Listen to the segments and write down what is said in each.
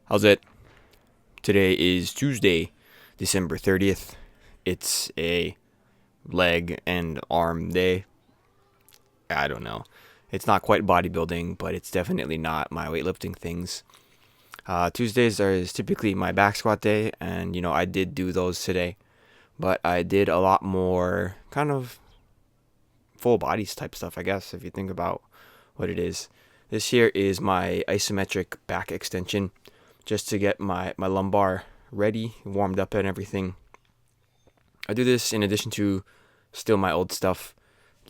How's it? Today is Tuesday, December 30th. It's a leg and arm day. I don't know. It's not quite bodybuilding, but it's definitely not my weightlifting things. Tuesdays is typically my back squat day, and I did do those today, but I did a lot more kind of full bodies type stuff, I guess, if you think about what it is. This here is my isometric back extension just to get my lumbar ready, warmed up and everything. I do this in addition to still my old stuff,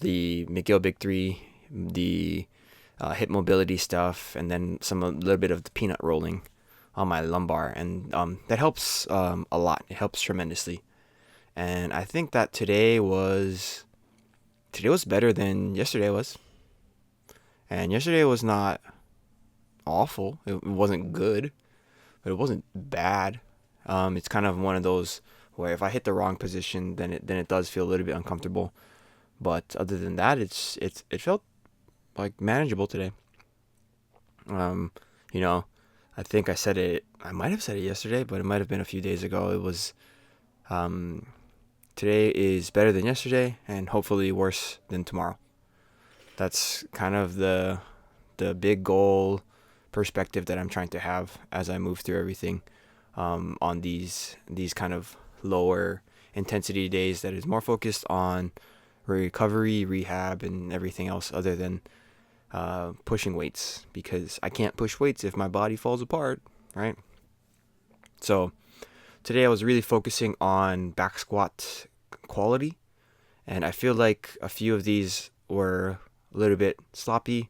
the McGill Big 3, the hip mobility stuff, and then a little bit of the peanut rolling on my lumbar. And that helps a lot. It helps tremendously. And I think that today was better than yesterday was. And yesterday was not awful. It wasn't good, but it wasn't bad. It's kind of one of those where if I hit the wrong position, then it does feel a little bit uncomfortable. But other than that, it felt like manageable today. Um, you know, I think I said it. I might have said it yesterday, but it might have been a few days ago. It was today is better than yesterday, and hopefully worse than tomorrow. That's kind of the big goal perspective that I'm trying to have as I move through everything on these kind of lower intensity days that is more focused on recovery, rehab, and everything else other than pushing weights, because I can't push weights if my body falls apart, right? So today I was really focusing on back squat quality, and I feel like a few of these were a little bit sloppy,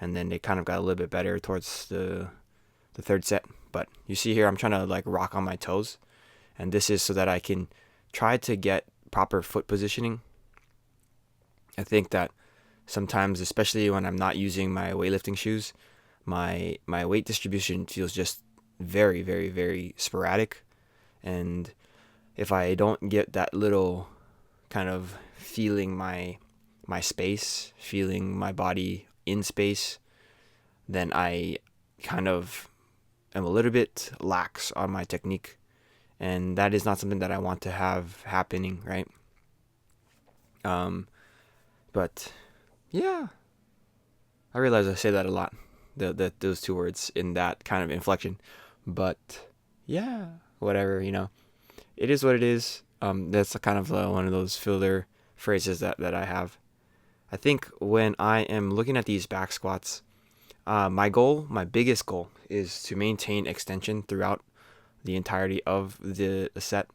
and then they kind of got a little bit better towards the third set. But you see here, I'm trying to like rock on my toes, and this is so that I can try to get proper foot positioning. I think that sometimes, especially when I'm not using my weightlifting shoes, my weight distribution feels just very, very, very sporadic. And if I don't get that little kind of feeling my space, feeling my body in space, then I kind of am a little bit lax on my technique. And that is not something that I want to have happening, right? But yeah, I realize I say that a lot, those two words in that kind of inflection. But yeah, whatever, it is what it is. That's kind of one of those filler phrases that I have. I think when I am looking at these back squats, my biggest goal is to maintain extension throughout the entirety of the set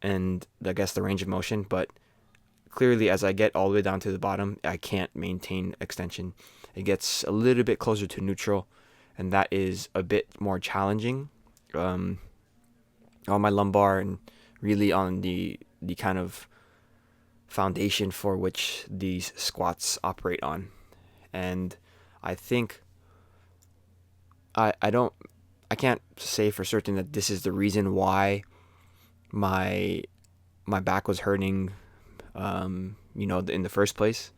and I guess the range of motion. But clearly, as I get all the way down to the bottom, I can't maintain extension. It gets a little bit closer to neutral, and that is a bit more challenging on my lumbar and really on the kind of foundation for which these squats operate on. And I think I can't say for certain that this is the reason why my back was hurting in the first place.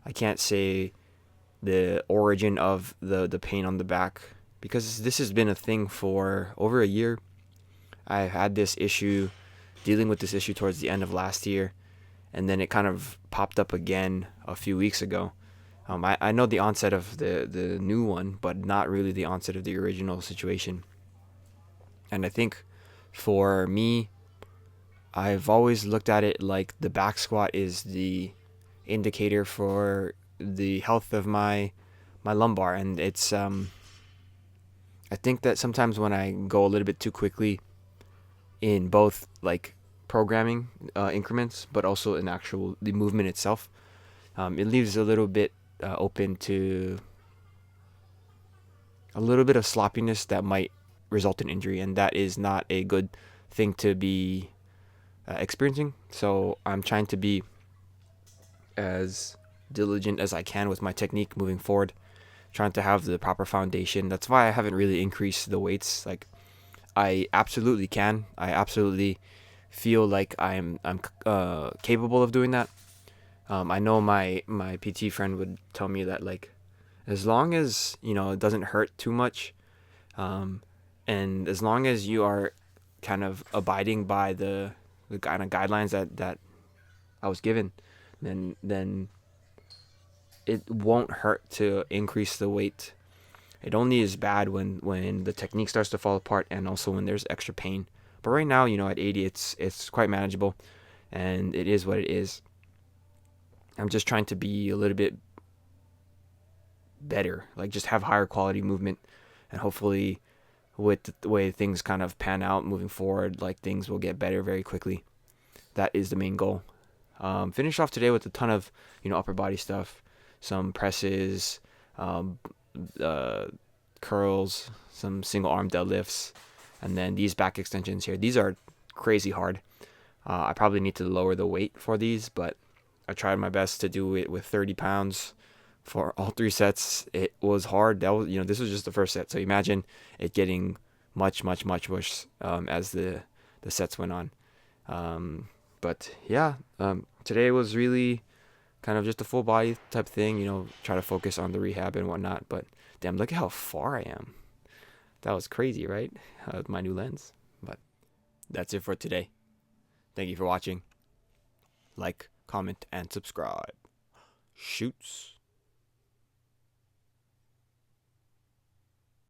I can't say the origin of the pain on the back, because this has been a thing for over a year. I had this issue, dealing with this issue towards the end of last year, and then it kind of popped up again a few weeks ago. I know the onset of the new one, but not really the onset of the original situation. And I think for me, I've always looked at it like the back squat is the indicator for the health of my lumbar, and it's I think that sometimes when I go a little bit too quickly in both like programming increments, but also in the movement itself, it leaves a little bit open to a little bit of sloppiness that might result in injury, and that is not a good thing to be experiencing. So I'm trying to be as diligent as I can with my technique moving forward, trying to have the proper foundation. That's why I haven't really increased the weights. Like, I absolutely can. I absolutely feel like I'm capable of doing that. I know my PT friend would tell me that, like, as long as it doesn't hurt too much, And as long as you are kind of abiding by the kind of guidelines that I was given, then it won't hurt to increase the weight. It only is bad when the technique starts to fall apart and also when there's extra pain. But right now, at 80, it's quite manageable, and it is what it is. I'm just trying to be a little bit better, like just have higher quality movement, and hopefully, with the way things kind of pan out moving forward, like things will get better very quickly. That is the main goal. Finish off today with a ton of upper body stuff, some presses, um, uh, curls, some single arm deadlifts, and then these back extensions here. These are crazy hard. I probably need to lower the weight for these, but I tried my best to do it with 30 pounds for all 3 sets. It was hard. That was, this was just the first set. So imagine it getting much, much, much worse as the sets went on. But yeah, today was really kind of just a full body type thing, try to focus on the rehab and whatnot. But damn, look at how far I am. That was crazy, right? With my new lens. But that's it for today. Thank you for watching. Like, comment, and subscribe. Shoots.